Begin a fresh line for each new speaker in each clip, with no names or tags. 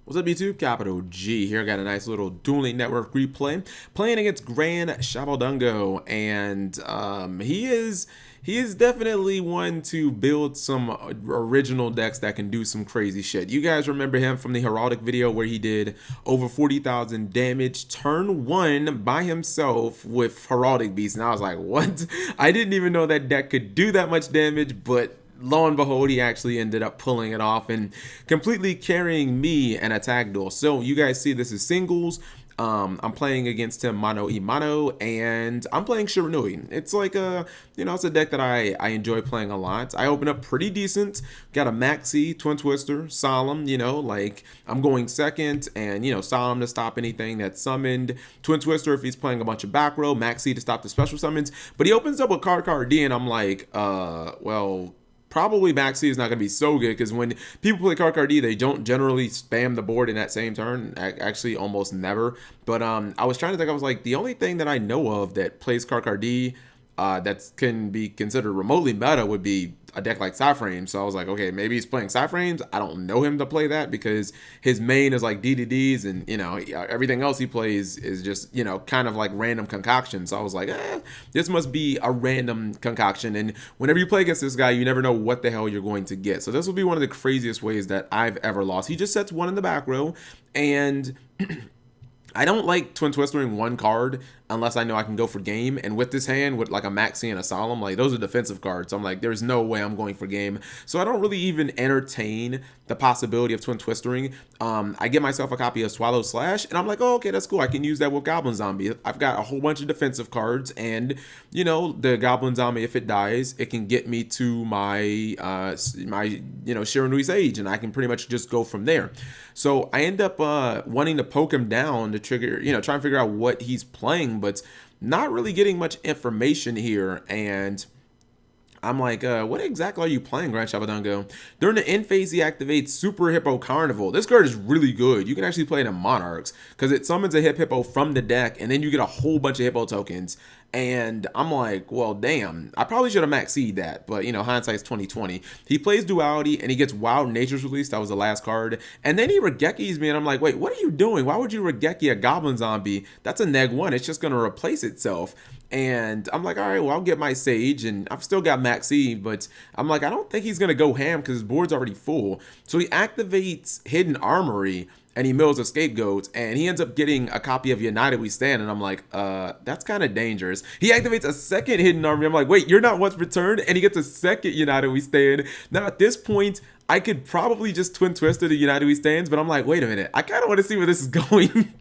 What's up, YouTube? Capital G here. Got a nice little dueling network replay playing against Grand Shabaldungo, and he is definitely one to build some original decks that can do some crazy shit. You guys remember him from the Heraldic video where he did over 40,000 damage turn one by himself with Heraldic Beast, and I was like, what? I didn't even know that deck could do that much damage, but lo and behold, he actually ended up pulling it off and completely carrying me an attack duel. So you guys see this is singles. I'm playing against him mano y mano, and I'm playing Shiranui. It's like it's a deck that I enjoy playing a lot. I open up pretty decent. Got a Maxi, Twin Twister, Solemn, like I'm going second, and Solemn to stop anything that's summoned. Twin Twister if he's playing a bunch of back row, Maxi to stop the special summons. But he opens up with Card D, and I'm like, well, probably Maxi is not going to be so good because when people play Card D, they don't generally spam the board in that same turn. Actually, almost never. But I was trying to think. I was like, the only thing that I know of that plays Card D that can be considered remotely meta would be a deck like Cyframes. So I was like, okay, maybe he's playing Cyframes. I don't know him to play that because his main is like DDDs, and everything else he plays is just kind of like random concoction. So I was like, this must be a random concoction. And whenever you play against this guy, you never know what the hell you're going to get. So this will be one of the craziest ways that I've ever lost. He just sets one in the back row, and I don't like Twin Twistering one card unless I know I can go for game. And with this hand, with like a Maxi and a Solemn, like those are defensive cards. So I'm like, there's no way I'm going for game. So I don't really even entertain the possibility of Twin Twistering. I get myself a copy of Swallow Slash, and I'm like, oh, okay, that's cool. I can use that with Goblin Zombie. I've got a whole bunch of defensive cards, and the Goblin Zombie, if it dies, it can get me to my Shiranui Sage, and I can pretty much just go from there. So I end up wanting to poke him down to trigger, try and figure out what he's playing, but not really getting much information here. And I'm like, what exactly are you playing, Grand Shabaldungo? During the end phase, he activates Super Hippo Carnival. This card is really good. You can actually play it in Monarchs because it summons a Hip Hippo from the deck, and then you get a whole bunch of Hippo tokens. And I'm like, well, damn, I probably should have maxed that, but hindsight's 2020. He plays Duality, and he gets Wild Nature's Release. That was the last card. And then he Regekis me, and I'm like, wait, what are you doing? Why would you Regeki a Goblin Zombie? That's a neg 1. It's just going to replace itself. And I'm like, all right, well, I'll get my Sage, and I've still got Maxi, but I'm like, I don't think he's going to go ham because his board's already full. So he activates Hidden Armory, and he mills a Scapegoat, and he ends up getting a copy of United We Stand, and I'm like, that's kind of dangerous. He activates a second Hidden Armory. I'm like, wait, you're not once returned? And he gets a second United We Stand. Now, at this point, I could probably just Twin Twister the United We Stands, but I'm like, wait a minute. I kind of want to see where this is going.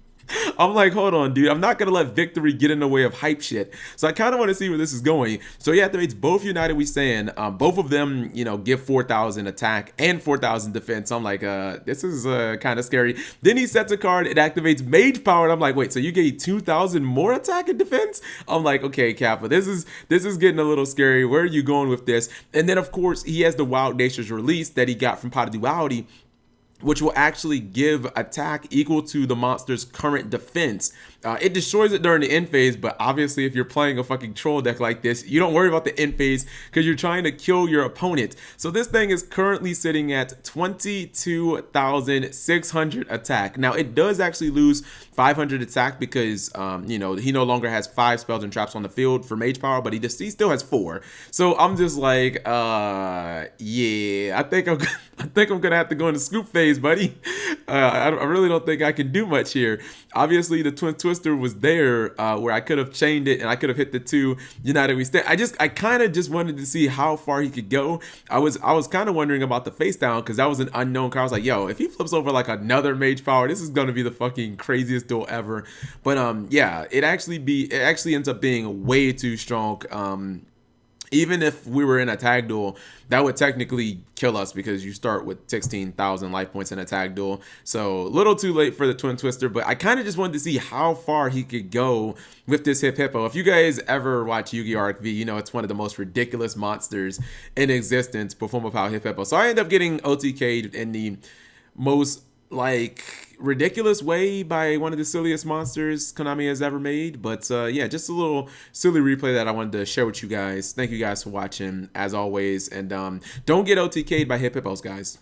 I'm like, hold on, dude. I'm not going to let victory get in the way of hype shit. So I kind of want to see where this is going. So he activates both United We Stand. Both of them, give 4,000 attack and 4,000 defense. So I'm like, this is kind of scary. Then he sets a card. It activates Mage Power. And I'm like, wait, so you gave 2,000 more attack and defense? I'm like, okay, Kappa, this is getting a little scary. Where are you going with this? And then, of course, he has the Wild Nature's Release that he got from Pot of Duality, which will actually give attack equal to the monster's current defense. It destroys it during the end phase, but obviously if you're playing a fucking troll deck like this, you don't worry about the end phase because you're trying to kill your opponent. So this thing is currently sitting at 22,600 attack. Now it does actually lose 500 attack because he no longer has 5 spells and traps on the field for Mage Power, but he still has 4. So I'm just like, yeah, I think I'm gonna have to go into scoop phase, buddy. I really don't think I can do much here. Obviously, the Twin Twister was there where I could have chained it and I could have hit the 2 United We Stand. I kind of just wanted to see how far he could go. I was kind of wondering about the face down because that was an unknown card. I was like, yo, if he flips over like another Mage Power, this is gonna be the fucking craziest duel ever. But yeah, it actually ends up being way too strong. Even if we were in a tag duel, that would technically kill us because you start with 16,000 life points in a tag duel. So a little too late for the Twin Twister, but I kind of just wanted to see how far he could go with this Hip Hippo. If you guys ever watch Yu-Gi-Oh! Arc V, it's one of the most ridiculous monsters in existence, Performa Power Hip Hippo. So I end up getting OTK'd in the most ridiculous way by one of the silliest monsters Konami has ever made. But yeah, just a little silly replay that I wanted to share with you guys. Thank you guys for watching as always, and don't get OTK'd by Hip Hippos, guys.